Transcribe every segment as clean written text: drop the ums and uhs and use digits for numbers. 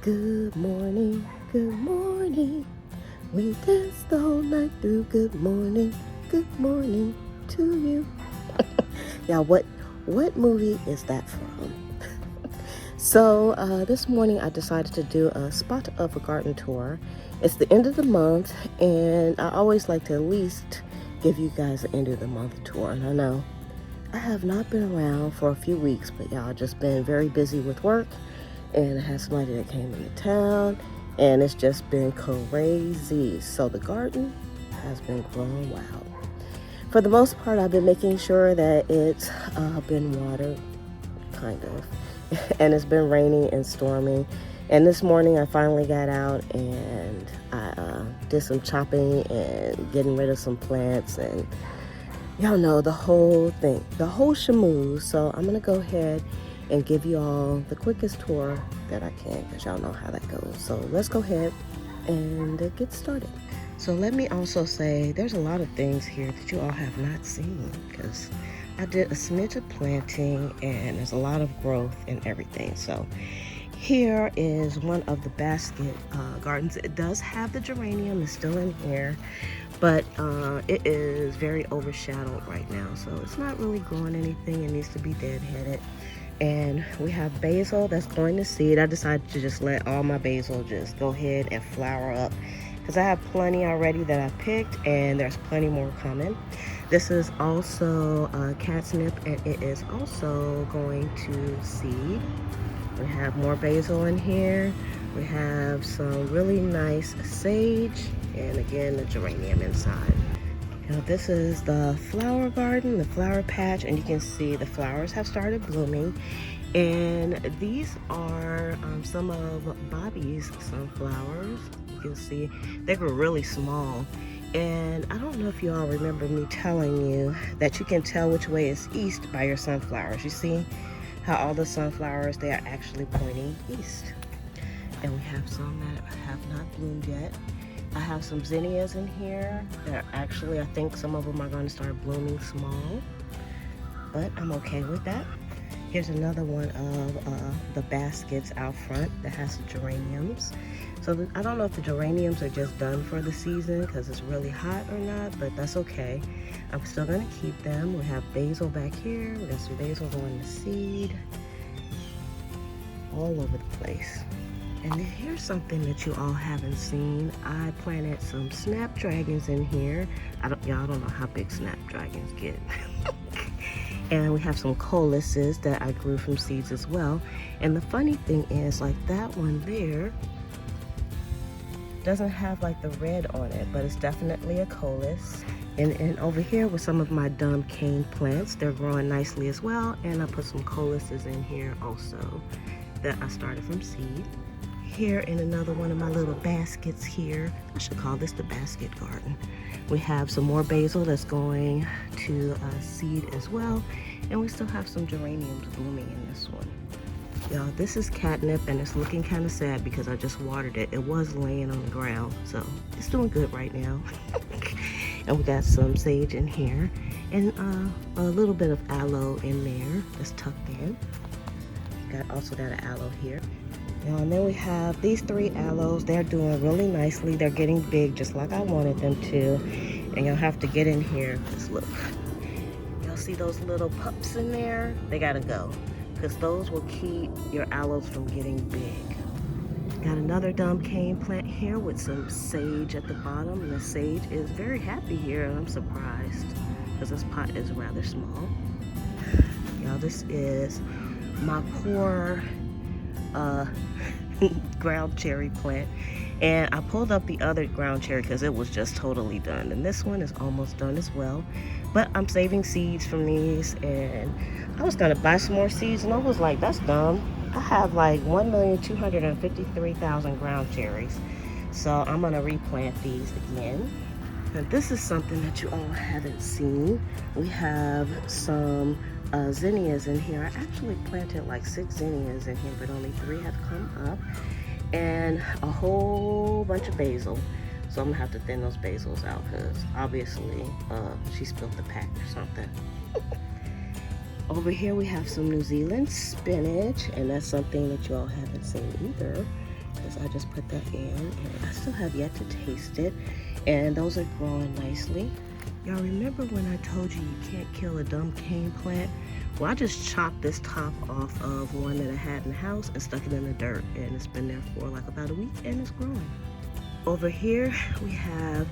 Good morning, good morning. We danced the whole night through. Good morning to you. Now, what movie is that from? So this morning I decided to do a spot of a garden tour. It's the end of the month, and I always like to at least give you guys an end of the month tour. And I know I have not been around for a few weeks, but y'all just been very busy with work, and I had somebody that came into town, and it's just been crazy. So the garden has been growing wild. For the most part, I've been making sure that it's been watered, kind of, and it's been raining and storming. And this morning I finally got out and I did some chopping and getting rid of some plants, and y'all know the whole thing, the whole shamoo. So I'm gonna go ahead and give you all the quickest tour that I can, because y'all know how that goes. So let's go ahead and get started. So let me also say there's a lot of things here that you all have not seen, because I did a smidge of planting and there's a lot of growth and everything. So here is one of the basket gardens. It does have the geranium, it's still in here, but it is very overshadowed right now, so it's not really growing anything. It needs to be deadheaded. And we have basil that's going to seed. I decided to just let all my basil just go ahead and flower up, because I have plenty already that I picked, and there's plenty more coming. This is also catnip, and it is also going to seed. We have more basil in here. We have some really nice sage, and again, the geranium inside. Now, this is the flower garden, the flower patch, and you can see the flowers have started blooming. And these are some of Bobby's sunflowers. You can see they were really small. And I don't know if you all remember me telling you that you can tell which way is east by your sunflowers. You see how all the sunflowers, they are actually pointing east. And we have some that have not bloomed yet. I have some zinnias in here that are actually, I think some of them are going to start blooming small, but I'm okay with that. Here's another one of the baskets out front that has the geraniums. So I don't know if the geraniums are just done for the season because it's really hot or not, but that's okay. I'm still going to keep them. We have basil back here. We got some basil going to seed all over the place. And then here's something that you all haven't seen. I planted some snapdragons in here. Y'all don't know how big snapdragons get. And we have some colices that I grew from seeds as well. And the funny thing is, like, that one there doesn't have like the red on it, but it's definitely a colis. And over here with some of my dumb cane plants, they're growing nicely as well. And I put some colices in here also that I started from seed. Here in another one of my little baskets here, I should call this the basket garden. We have some more basil that's going to seed as well, and we still have some geraniums blooming in this one. Y'all, this is catnip, and it's looking kind of sad because I just watered it. It was laying on the ground, so it's doing good right now. And we got some sage in here, and a little bit of aloe in there that's tucked in. Also got an aloe here. And then we have these 3 aloes. They're doing really nicely. They're getting big just like I wanted them to. And you'll have to get in here, because look, y'all see those little pups in there? They gotta go, because those will keep your aloes from getting big. Got another dumb cane plant here with some sage at the bottom. And the sage is very happy here, and I'm surprised because this pot is rather small. Y'all, this is my poor ground cherry plant, and I pulled up the other ground cherry because it was just totally done, and this one is almost done as well. But I'm saving seeds from these, and I was gonna buy some more seeds, and I was like, that's dumb. I have like 1,253,000 ground cherries, so I'm gonna replant these again. And this is something that you all haven't seen. We have some zinnias in here. I actually planted like 6 zinnias in here, but only 3 have come up, and a whole bunch of basil. So I'm gonna have to thin those basils out, because obviously she spilled the pack or something. Over here we have some New Zealand spinach, and that's something that you all haven't seen either. because I just put that in, and I still have yet to taste it. And those are growing nicely. Y'all remember when I told you you can't kill a dumb cane plant? Well, I just chopped this top off of one that I had in the house and stuck it in the dirt, and it's been there for like about a week, and it's growing. Over here we have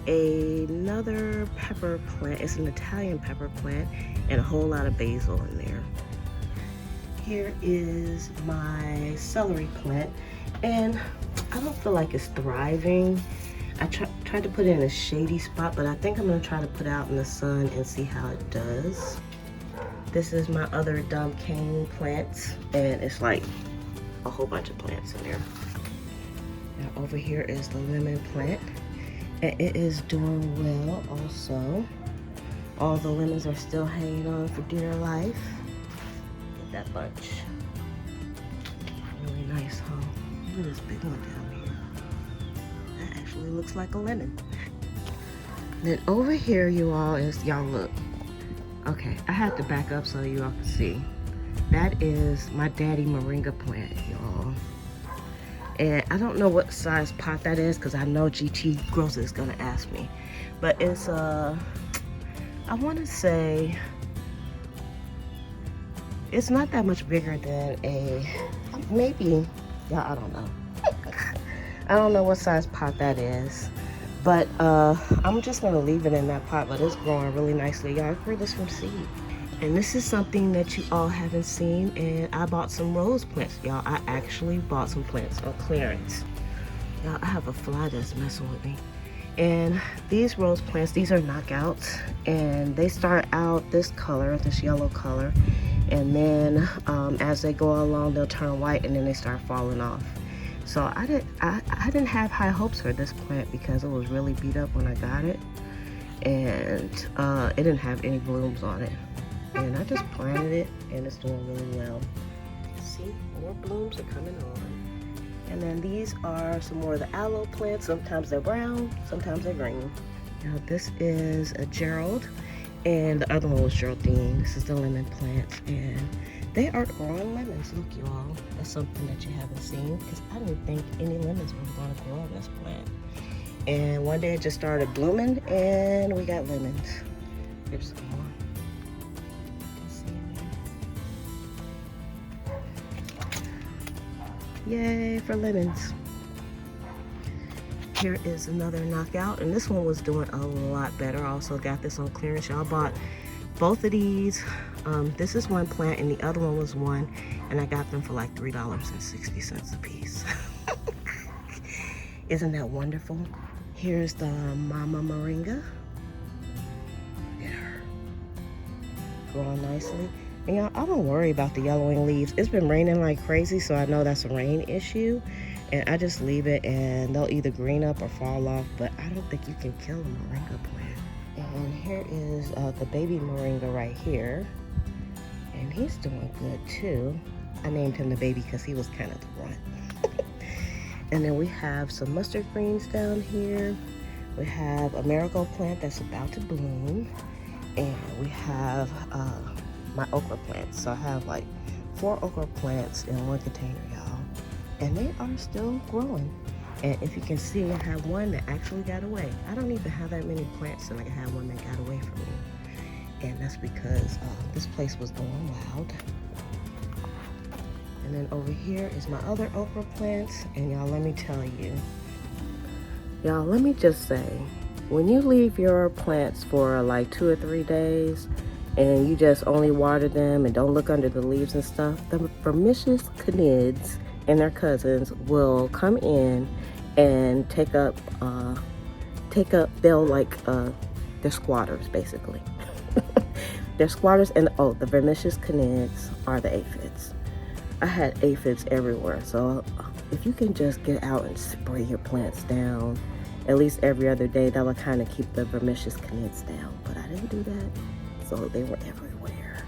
another pepper plant. It's an Italian pepper plant and a whole lot of basil in there. Here is my celery plant, and I don't feel like it's thriving. I tried to put it in a shady spot, but I think I'm gonna try to put it out in the sun and see how it does. This is my other dumb cane plants, and it's like a whole bunch of plants in there. Now over here is the lemon plant, and it is doing well also. All the lemons are still hanging on for dear life. Get that bunch. Really nice, huh? Look at this big one down here. That actually looks like a lemon. Then over here, you all, is, y'all look. Okay, I had to back up so you all can see. That is my daddy Moringa plant, y'all. And I don't know what size pot that is because I know GT Grocer is gonna ask me. But it's I wanna say, it's not that much bigger than a, maybe, yeah, I don't know. I don't know what size pot that is. But I'm just gonna leave it in that pot, but it's growing really nicely. Y'all grew this from seed. And this is something that you all haven't seen, and I bought some rose plants. Y'all, I actually bought some plants on clearance. Y'all, I have a fly that's messing with me. And these rose plants, these are knockouts, and they start out this color, this yellow color, and then as they go along, they'll turn white, and then they start falling off. So I didn't have high hopes for this plant because it was really beat up when I got it, and it didn't have any blooms on it. And I just planted it, and it's doing really well. See, more blooms are coming on. And then these are some more of the aloe plants. Sometimes they're brown, sometimes they're green. Now this is a Gerald, and the other one was Geraldine. This is the lemon plant, and they are growing lemons. Look, you all, that's something that you haven't seen because I didn't think any lemons were going to grow on this plant. And one day it just started blooming, and we got lemons. Here's some more. Yay for lemons. Here is another knockout, and this one was doing a lot better. I also got this on clearance. Y'all bought both of these. This is one plant and the other one was one, and I got them for like $3.60 a piece. Isn't that wonderful? Here's the Mama Moringa. Look at her. Growing nicely. And y'all, I don't worry about the yellowing leaves. It's been raining like crazy, so I know that's a rain issue. And I just leave it, and they'll either green up or fall off, but I don't think you can kill a Moringa plant. And here is the baby Moringa right here. And he's doing good too. I named him the baby because he was kind of the runt. And then we have some mustard greens down here. We have a marigold plant that's about to bloom. And we have my okra plants. So I have like 4 okra plants in one container, y'all. And they are still growing. And if you can see, I have one that actually got away. I don't even have that many plants, and I have one that got away from me. And that's because this place was going wild. And then over here is my other okra plants. And y'all, let me tell you. Y'all, let me just say, when you leave your plants for like 2 or 3 days, and you just only water them and don't look under the leaves and stuff, the vermicious canids and their cousins will come in and take up, they'll like, they're squatters basically. They're squatters, and oh, the vermicious canids are the aphids. I had aphids everywhere, so if you can just get out and spray your plants down at least every other day, that will kind of keep the vermicious canids down, but I didn't do that, so they were everywhere.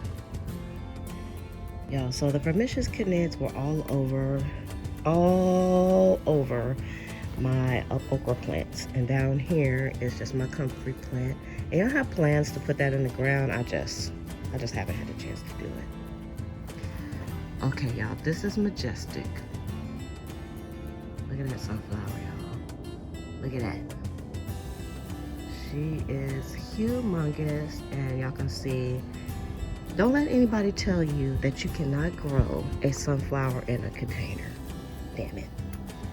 Y'all, so the vermicious canids were all over my okra plants, and down here is just my comfrey plant. And I have plans to put that in the ground. I just haven't had a chance to do it. Okay, y'all, this is Majestic. Look at that sunflower, y'all. Look at that. She is humongous, and y'all can see, don't let anybody tell you that you cannot grow a sunflower in a container. Damn it.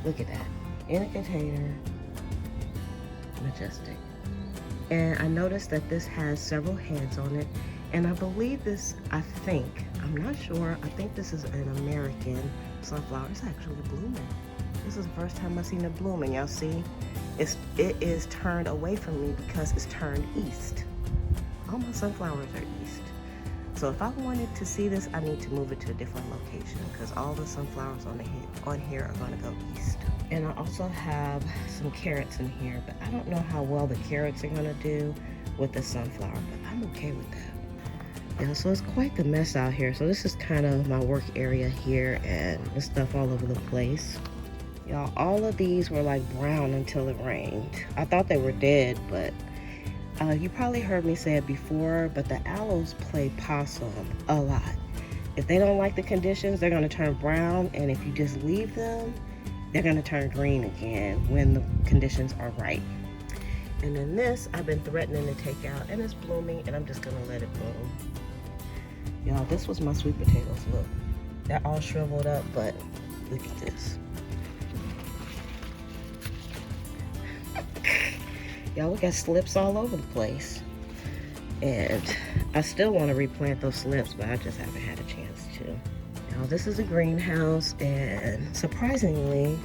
Look at that. In a container. Majestic. And I noticed that this has several heads on it, and I believe this, I'm not sure, I think this is an American sunflower. It's actually blooming. This is the first time I've seen it blooming. Y'all see? It is turned away from me because it's turned east. All my sunflowers are east. So if I wanted to see this, I need to move it to a different location because all the sunflowers on here are going to go east. And I also have some carrots in here, but I don't know how well the carrots are going to do with the sunflower, but I'm okay with that. Yeah, so it's quite the mess out here. So this is kind of my work area here, and the stuff all over the place. Y'all, all of these were like brown until it rained. I thought they were dead, but you probably heard me say it before, but the aloes play possum a lot. If they don't like the conditions, they're gonna turn brown, and if you just leave them, they're gonna turn green again when the conditions are right. And then this, I've been threatening to take out, and it's blooming, and I'm just gonna let it bloom. Y'all, this was my sweet potatoes, look. They're all shriveled up, but look at this. Y'all, we got slips all over the place. And I still want to replant those slips, but I just haven't had a chance to. Now, this is a greenhouse, and surprisingly,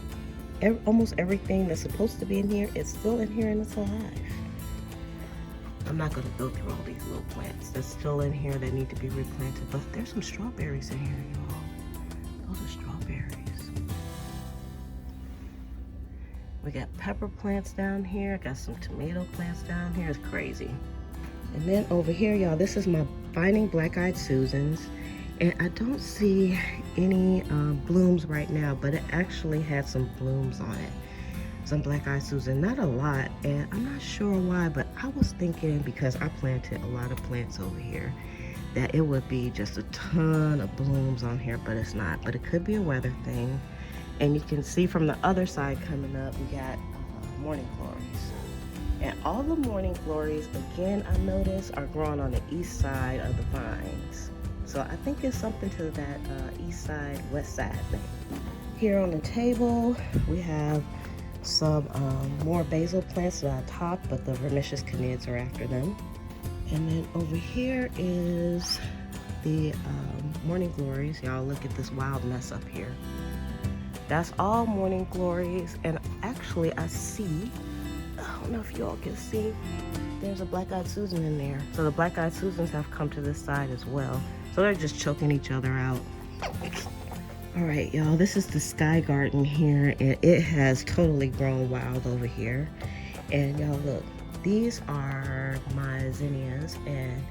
almost everything that's supposed to be in here is still in here and it's alive. I'm not going to go through all these little plants that's still in here that need to be replanted, but there's some strawberries in here, y'all. Those are strawberries. We got pepper plants down here. Got some tomato plants down here. It's crazy. And then over here, y'all, this is my Finding Black-Eyed Susans. And I don't see any blooms right now, but it actually had some blooms on it. Some Black-Eyed Susan, not a lot. And I'm not sure why, but I was thinking, because I planted a lot of plants over here, that it would be just a ton of blooms on here, but it's not. But it could be a weather thing. And you can see from the other side coming up, we got morning glories. And all the morning glories, again, I noticed, are growing on the east side of the vines. So I think it's something to that east side, west side thing. Here on the table, we have some more basil plants that I topped, but the vermicious canids are after them. And then over here is the morning glories. Y'all, look at this wild mess up here. That's all morning glories, and actually I see, I don't know if y'all can see, there's a Black-Eyed Susan in there. So the Black-Eyed Susans have come to this side as well. So they're just choking each other out. All right, y'all, this is the sky garden here, and it has totally grown wild over here. And y'all, look, these are my zinnias, and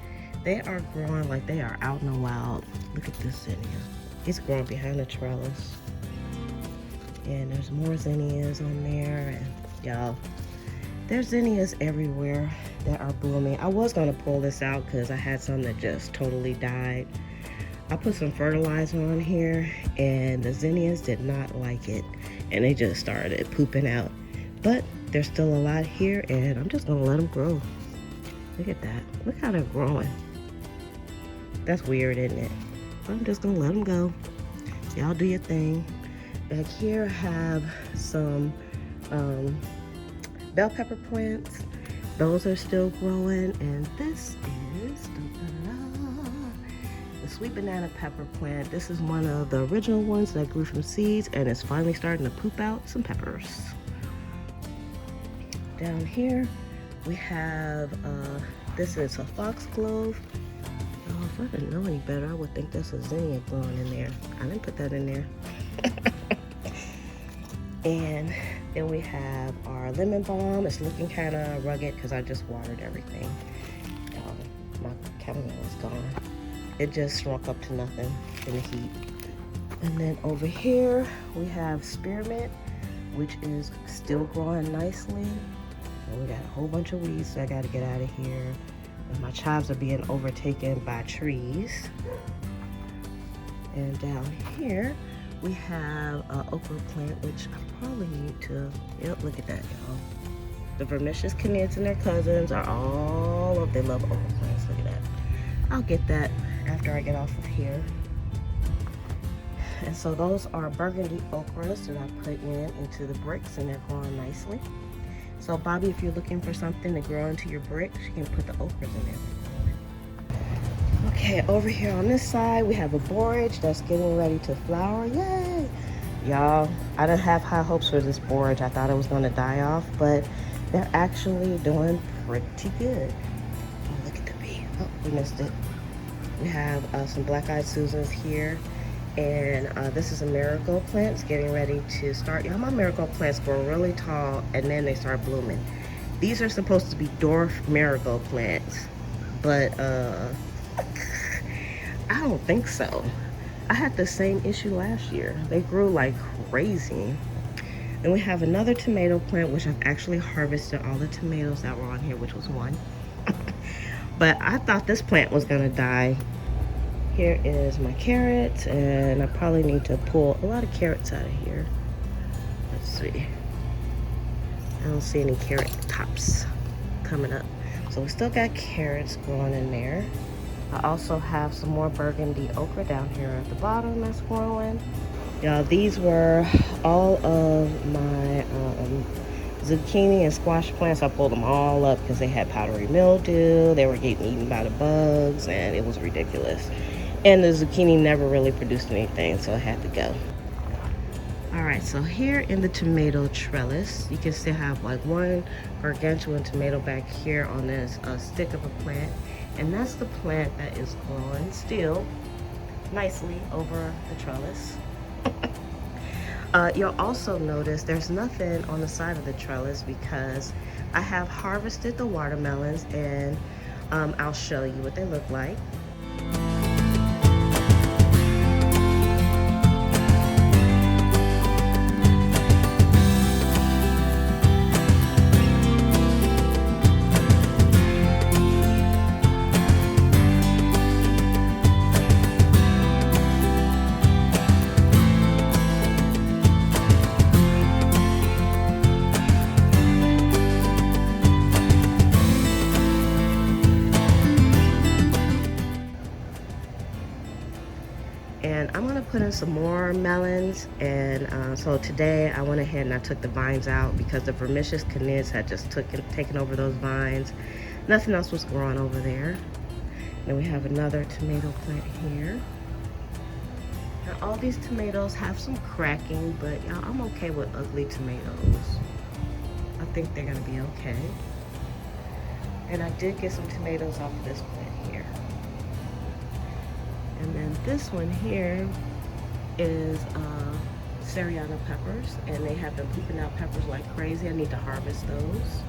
they are growing like they are out in the wild. Look at this zinnia. It's growing behind the trellis. And there's more zinnias on there, and y'all, there's zinnias everywhere that are blooming. I was gonna pull this out because I had some that just totally died. I put some fertilizer on here, and the zinnias did not like it, and they just started pooping out. But there's still a lot here, and I'm just gonna let them grow. Look at that. Look how they're growing. That's weird, isn't it? But I'm just gonna let them go. Y'all do your thing. Back here I have some bell pepper plants. Those are still growing, and this is the sweet banana pepper plant. This is one of the original ones that grew from seeds, and it's finally starting to poop out some peppers. Down here we have this is a foxglove. Oh, if I didn't know any better, I would think that's a zinnia growing in there. I didn't put that in there. And then we have our lemon balm. It's looking kind of rugged because I just watered everything. My chamomile is gone. It just shrunk up to nothing in the heat. And then over here we have spearmint, which is still growing nicely. And we got a whole bunch of weeds that I got to get out of here. And my chives are being overtaken by trees. And down here We have an okra plant, which I probably need to, yep, look at that, y'all. The vermicious canids and their cousins are all of, they love okra plants, look at that. I'll get that after I get off of here. And so those are burgundy okras that I put into the bricks, and they're growing nicely. So Bobby, if you're looking for something to grow into your bricks, you can put the okras in there. Okay, over here on this side, we have a borage that's getting ready to flower. Yay! Y'all, I didn't have high hopes for this borage. I thought it was gonna die off, but they're actually doing pretty good. Oh, look at the bee. Oh, we missed it. We have some black-eyed Susans here. And this is a marigold plant. It's getting ready to start. Y'all, my marigold plants grow really tall and then they start blooming. These are supposed to be dwarf marigold plants, but I don't think so. I had the same issue last year. They grew like crazy. And we have another tomato plant, which I've actually harvested all the tomatoes that were on here, which was one. But I thought this plant was gonna die. Here is my carrots, and I probably need to pull a lot of carrots out of here. Let's see. I don't see any carrot tops coming up. So we still got carrots growing in there. I also have some more burgundy okra down here at the bottom that's growing. Y'all, these were all of my zucchini and squash plants. I pulled them all up because they had powdery mildew. They were getting eaten by the bugs, and it was ridiculous. And the zucchini never really produced anything, so I had to go. All right, so here in the tomato trellis, you can still have like one gargantuan tomato back here on this stick of a plant. And that's the plant that is growing still nicely over the trellis. You'll also notice there's nothing on the side of the trellis because I have harvested the watermelons, and I'll show you what they look like. And I'm gonna put in some more melons, and so today I went ahead and I took the vines out because the vermicious canids had just taken over those vines. Nothing else was growing over there. Then we have another tomato plant here. Now all these tomatoes have some cracking, but y'all, I'm okay with ugly tomatoes. I think they're gonna be okay. And I did get some tomatoes off of this plant here. And then this one here is Seriano peppers, and they have been pooping out peppers like crazy. I need to harvest those.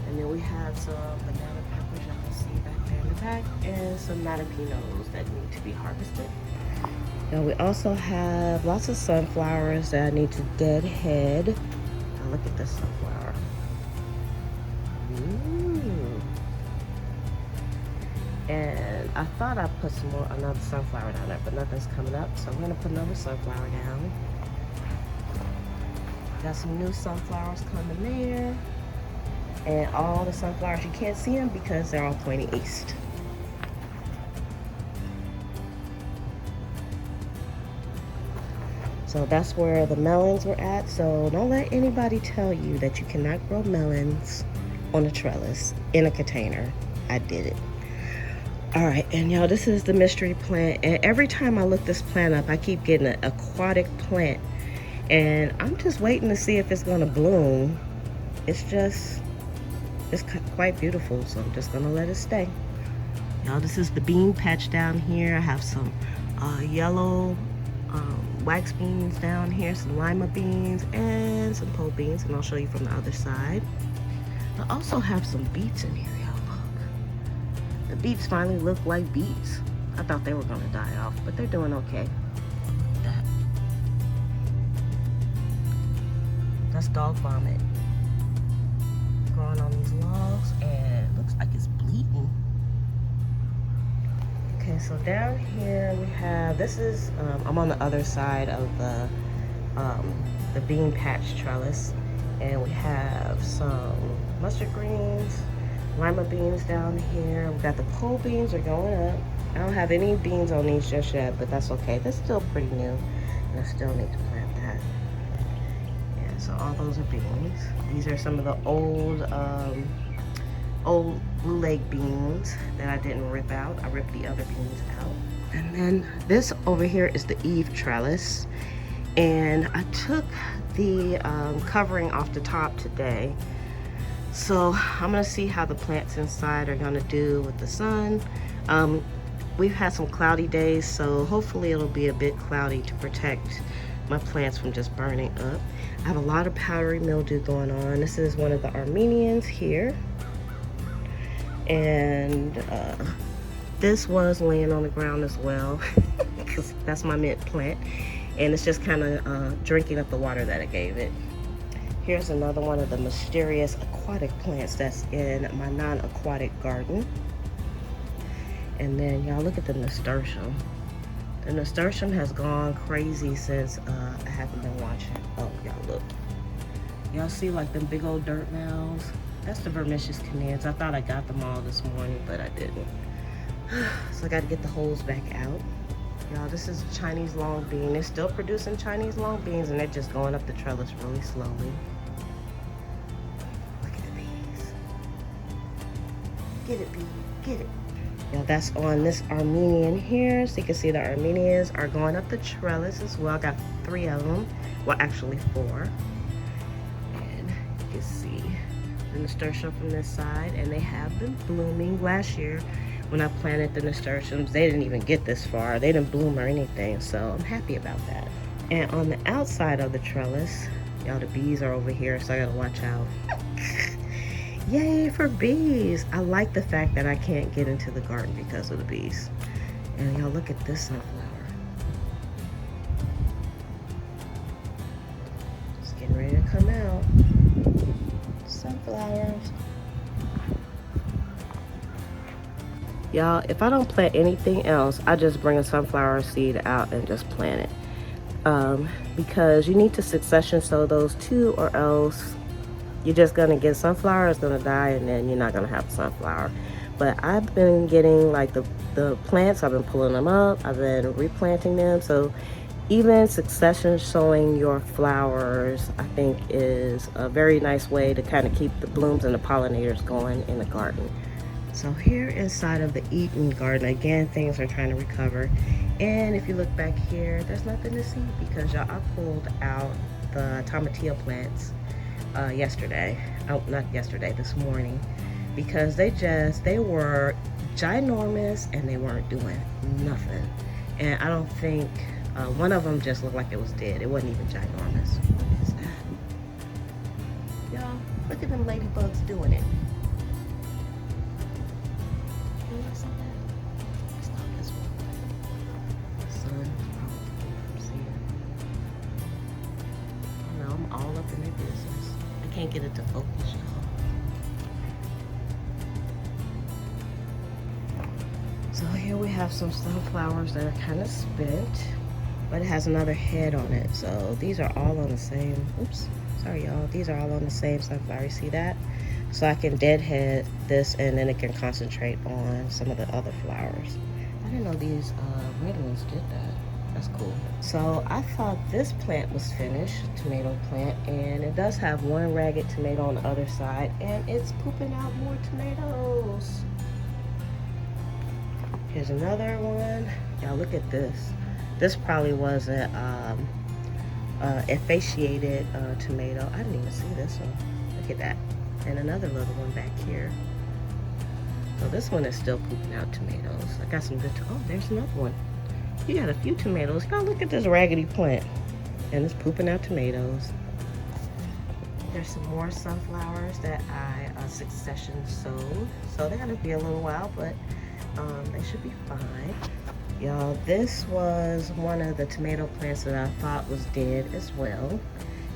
And then we have some banana peppers, y'all can see back there in the back, and some jalapenos that need to be harvested. And we also have lots of sunflowers that I need to deadhead. Now look at this sunflower. And I thought I put another sunflower down there, but nothing's coming up. So I'm gonna put another sunflower down. Got some new sunflowers coming there. And all the sunflowers, you can't see them because they're all pointing east. So that's where the melons were at. So don't let anybody tell you that you cannot grow melons on a trellis in a container. I did it. All right, and y'all, this is the mystery plant. And every time I look this plant up, I keep getting an aquatic plant. And I'm just waiting to see if it's gonna bloom. It's quite beautiful, so I'm just gonna let it stay. Y'all, this is the bean patch down here. I have some yellow wax beans down here, some lima beans, and some pole beans, and I'll show you from the other side. I also have some beets in here. The beets finally look like beets. I thought they were gonna die off, but they're doing okay. That's dog vomit growing on these logs, and it looks like it's bleeding. Okay, so down here we have, this is, I'm on the other side of the bean patch trellis, and we have some mustard greens, lima beans down here. We got the pole beans are going up. I don't have any beans on these just yet, but that's okay. They're still pretty new, and I still need to plant that. Yeah, so all those are beans. These are some of the old blue lake beans that I didn't rip out. I ripped the other beans out. And then this over here is the eave trellis. And I took the covering off the top today. So I'm gonna see how the plants inside are gonna do with the sun. We've had some cloudy days, so hopefully it'll be a bit cloudy to protect my plants from just burning up. I have a lot of powdery mildew going on. This is one of the Armenians here. And this was laying on the ground as well, because that's my mint plant. And it's just kind of drinking up the water that I gave it. Here's another one of the mysterious aquatic plants that's in my non-aquatic garden. And then y'all look at the nasturtium. The nasturtium has gone crazy since I haven't been watching. Oh, y'all look. Y'all see like them big old dirt mounds? That's the vermicious canids. I thought I got them all this morning, but I didn't. So I got to get the holes back out. Y'all, this is a Chinese long bean. They're still producing Chinese long beans, and they're just going up the trellis really slowly. Look at the bees. Get it, bee. Get it. Y'all, that's on this Armenian here. So you can see the Armenians are going up the trellis as well. I got 3 of them. Well, actually 4. And you can see the nasturtium from this side, and they have been blooming. Last year when I planted the nasturtiums, they didn't even get this far. They didn't bloom or anything, so I'm happy about that. And on the outside of the trellis, y'all, the bees are over here, so I gotta watch out. Yay for bees. I like the fact that I can't get into the garden because of the bees. And y'all look at this sunflower. It's getting ready to come out. Sunflowers. Y'all, if I don't plant anything else, I just bring a sunflower seed out and just plant it. Because you need to succession sow those 2, or else you're just gonna get sunflower, it's gonna die, and then you're not gonna have sunflower. But I've been getting like the plants, I've been pulling them up, I've been replanting them. So even succession sowing your flowers, I think, is a very nice way to kind of keep the blooms and the pollinators going in the garden. So here inside of the Eden garden, again, things are trying to recover. And if you look back here, there's nothing to see because y'all, I pulled out the tomatillo plants yesterday. Oh, not yesterday, this morning. Because they were ginormous and they weren't doing nothing. And I don't think, one of them just looked like it was dead. It wasn't even ginormous. What is that? Y'all, look at them ladybugs doing it. Can you see that? It's not this one. The sun is probably from seeing. I don't know, I'm all up in their business. I can't get it to focus, y'all. So here we have some sunflowers that are kind of spent, but it has another head on it. So these are all on the same, oops, sorry y'all. These are all on the same sunflower, you see that? So I can deadhead this and then it can concentrate on some of the other flowers. I didn't know these red ones did that. That's cool. So I thought this plant was finished, tomato plant, and it does have one ragged tomato on the other side, and it's pooping out more tomatoes. Here's another one. Y'all look at this. This probably was an ephaciated tomato. I didn't even see this one. Look at that. And another little one back here. So this one is still pooping out tomatoes. I got some good, oh, there's another one. You got a few tomatoes. Y'all look at this raggedy plant. And it's pooping out tomatoes. There's some more sunflowers that I succession sowed. So they're gonna be a little while, but they should be fine. Y'all, this was one of the tomato plants that I thought was dead as well.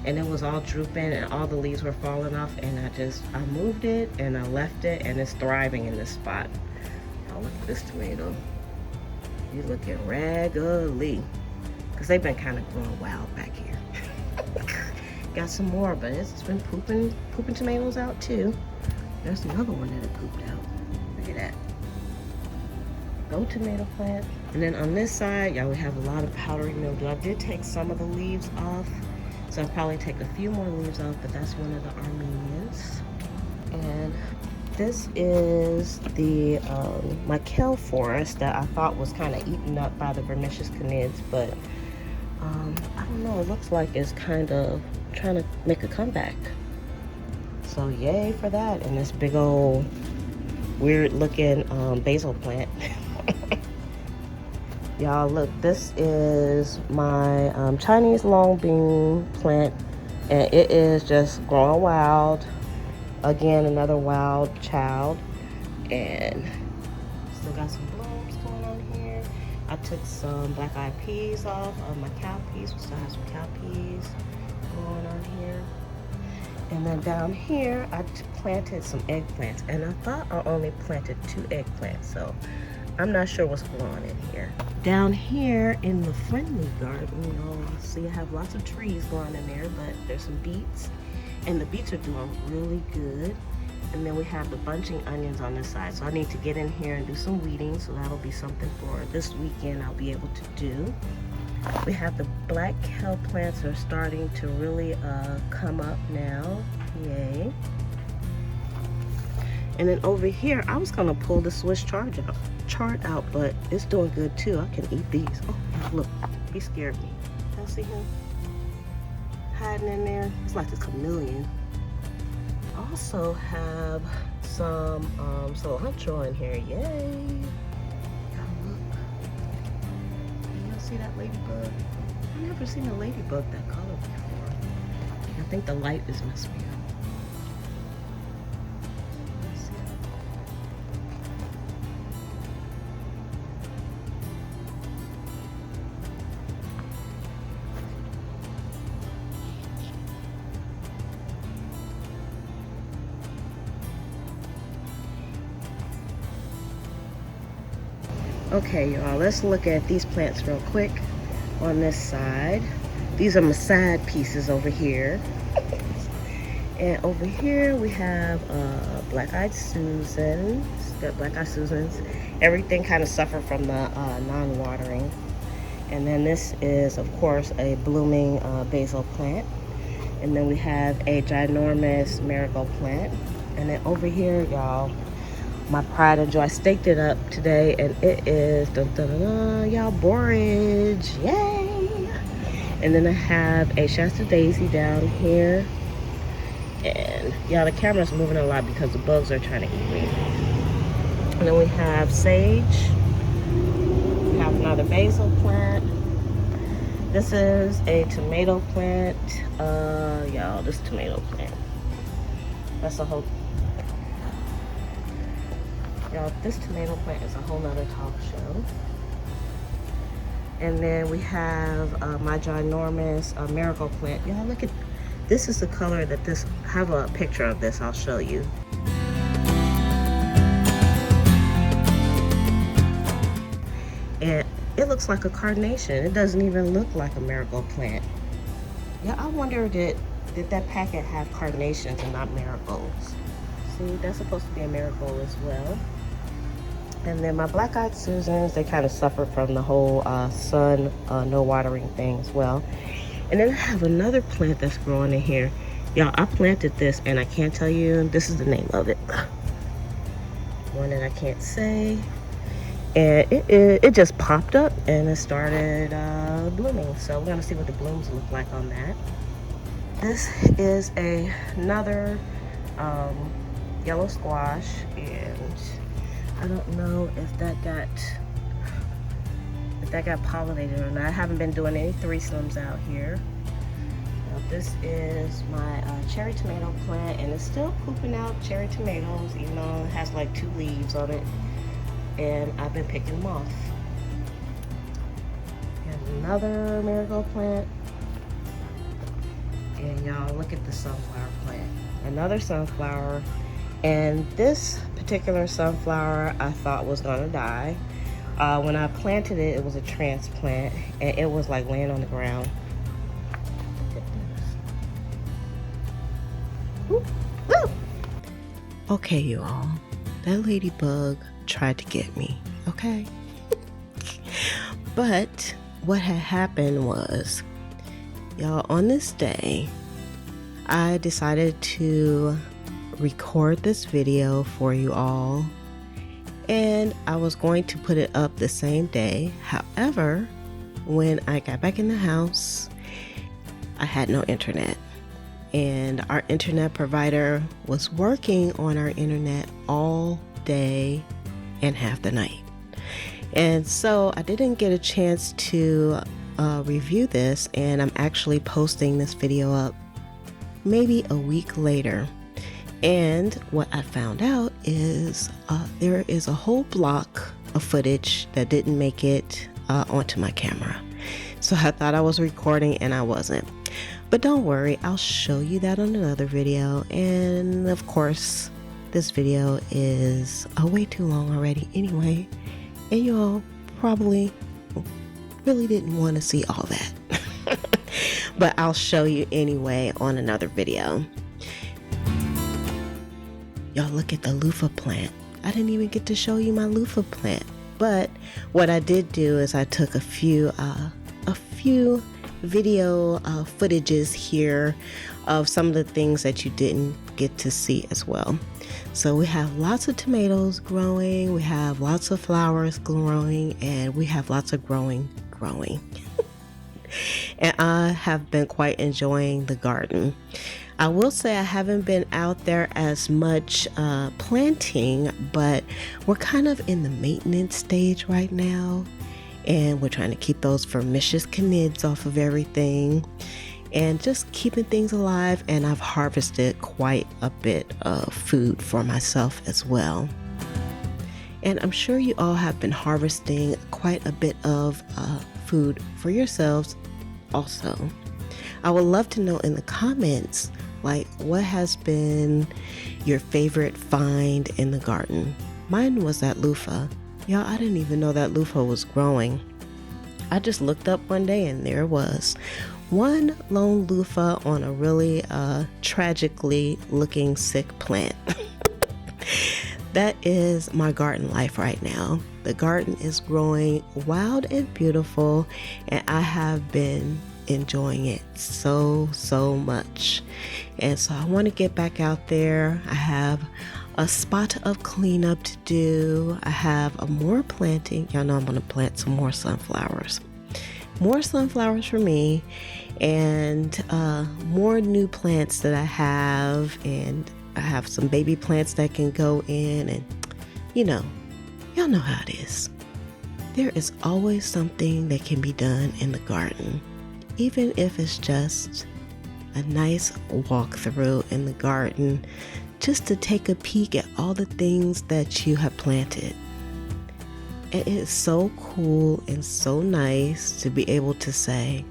And it was all drooping and all the leaves were falling off, and I moved it and I left it, and it's thriving in this spot. Y'all look at this tomato. You looking raggedy. Because they've been kind of growing wild back here. Got some more, but it's been pooping tomatoes out too. There's another one that it pooped out. Look at that. Go tomato plant. And then on this side, y'all, we have a lot of powdery mildew. I did take some of the leaves off, so I'll probably take a few more leaves off, but that's one of the Armenians. And this is the my kale forest that I thought was kind of eaten up by the vermicious canids, but I don't know, it looks like it's kind of trying to make a comeback. So yay for that. And this big old weird looking basil plant. Y'all look, this is my Chinese long bean plant, and it is just growing wild. Again, another wild child, and still got some blooms going on here. I took some black eyed peas off of my cow peas. We still have some cow peas going on here. And then down here, I planted some eggplants, and I thought I only planted 2 eggplants, so I'm not sure what's going on in here. Down here in the friendly garden, you'll see I have lots of trees going in there, but there's some beets, and the beets are doing really good. And then we have the bunching onions on this side, so I need to get in here and do some weeding, so that'll be something for this weekend I'll be able to do. We have the black kale plants are starting to really come up now. Yay. And then over here, I was gonna pull the Swiss chard out, but it's doing good too. I can eat these. Oh, look, he scared me. Y'all see him hiding in there? It's like a chameleon. I also have some cilantro in here. Yay! See that ladybug? I've never seen a ladybug that color before. I think the light is messing me up. Okay, y'all, let's look at these plants real quick on this side. These are my side pieces over here. And over here we have black-eyed Susans. Got black-eyed Susans. Everything kind of suffered from the non-watering. And then this is, of course, a blooming basil plant. And then we have a ginormous marigold plant. And then over here, y'all, my pride and joy. I staked it up today, and it is y'all borage. Yay! And then I have a Shasta daisy down here, and y'all, the camera's moving a lot because the bugs are trying to eat me. And then we have sage. We have another basil plant. This is a tomato plant. Y'all, this tomato plant. That's a whole. Y'all, this tomato plant is a whole nother talk show. And then we have my ginormous marigold plant. Y'all, look at, this is the color that this, I have a picture of this, I'll show you. And it looks like a carnation. It doesn't even look like a marigold plant. Yeah, I wonder, did that packet have carnations and not marigolds? See, that's supposed to be a marigold as well. And then my black-eyed Susans, they kind of suffer from the whole sun, no watering thing as well. And then I have another plant that's growing in here. Y'all, I planted this, and I can't tell you, this is the name of it. One that I can't say. And it just popped up, and it started blooming. So we're gonna see what the blooms look like on that. This is another yellow squash, and I don't know if that got pollinated or not. I haven't been doing any threesomes out here. Now, this is my cherry tomato plant, and it's still pooping out cherry tomatoes, even though it has like 2 leaves on it. And I've been picking them off. And another marigold plant. And y'all, look at the sunflower plant. Another sunflower. And this particular sunflower I thought was gonna die. When I planted it, it was a transplant, and it was like laying on the ground. Woo, woo. Okay, you all, that ladybug tried to get me, okay? But what had happened was, y'all, on this day, I decided to record this video for you all, and I was going to put it up the same day. However, when I got back in the house, I had no internet, and our internet provider was working on our internet all day and half the night. And so I didn't get a chance to review this, and I'm actually posting this video up maybe a week later. And what I found out is there is a whole block of footage that didn't make it onto my camera. So I thought I was recording and I wasn't. But don't worry, I'll show you that on another video. And of course, this video is way too long already anyway. And you all probably really didn't want to see all that. But I'll show you anyway on another video. Y'all, look at the loofah plant. I didn't even get to show you my loofah plant. But what I did do is I took a few video footages here of some of the things that you didn't get to see as well. So we have lots of tomatoes growing, we have lots of flowers growing, and we have lots of growing. And I have been quite enjoying the garden. I will say I haven't been out there as much planting, but we're kind of in the maintenance stage right now, and we're trying to keep those vermicious canids off of everything and just keeping things alive. And I've harvested quite a bit of food for myself as well. And I'm sure you all have been harvesting quite a bit of food for yourselves also. I would love to know in the comments, like, what has been your favorite find in the garden? Mine was that loofah. Y'all, I didn't even know that loofah was growing. I just looked up one day and there it was. One lone loofah on a really tragically looking sick plant. That is my garden life right now. The garden is growing wild and beautiful, and I have been enjoying it so much. And so I want to get back out there. I have a spot of cleanup to do. I have more planting. Y'all know I'm going to plant some more sunflowers. More sunflowers for me, and more new plants that I have, and I have some baby plants that can go in, and y'all know how it is. There is always something that can be done in the garden, even if it's just a nice walkthrough in the garden, just to take a peek at all the things that you have planted. And it is so cool and so nice to be able to say,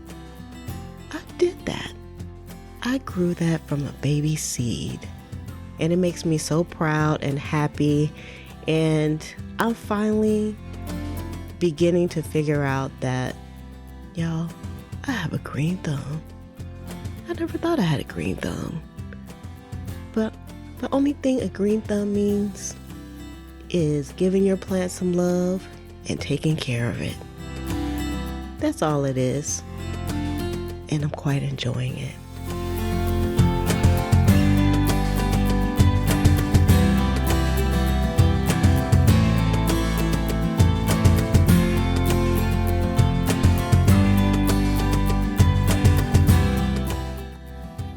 I did that. I grew that from a baby seed. And it makes me so proud and happy. And I'm finally beginning to figure out that, y'all, I have a green thumb. I never thought I had a green thumb. But the only thing a green thumb means is giving your plant some love and taking care of it. That's all it is. And I'm quite enjoying it.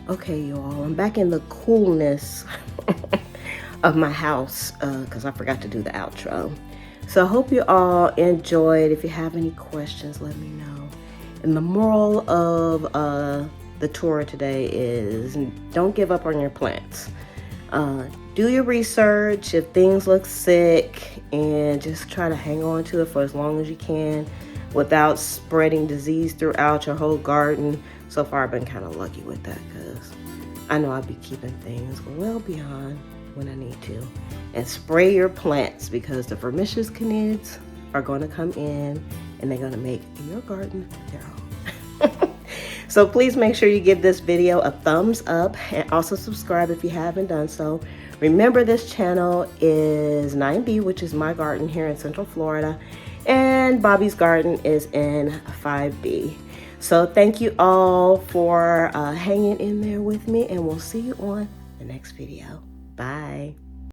Okay, you all, I'm back in the coolness of my house because I forgot to do the outro. So I hope you all enjoyed. If you have any questions, let me know. And the moral of the tour today is don't give up on your plants. Do your research if things look sick, and just try to hang on to it for as long as you can without spreading disease throughout your whole garden. So far, I've been kind of lucky with that because I know I'll be keeping things well beyond when I need to. And spray your plants because the vermicious canids, are going to come in and they're going to make your garden their own. So please make sure you give this video a thumbs up and also subscribe if you haven't done so. Remember, this channel is 9B, which is my garden here in Central Florida, and Bobby's garden is in 5B. So thank you all for hanging in there with me, and we'll see you on the next video. Bye.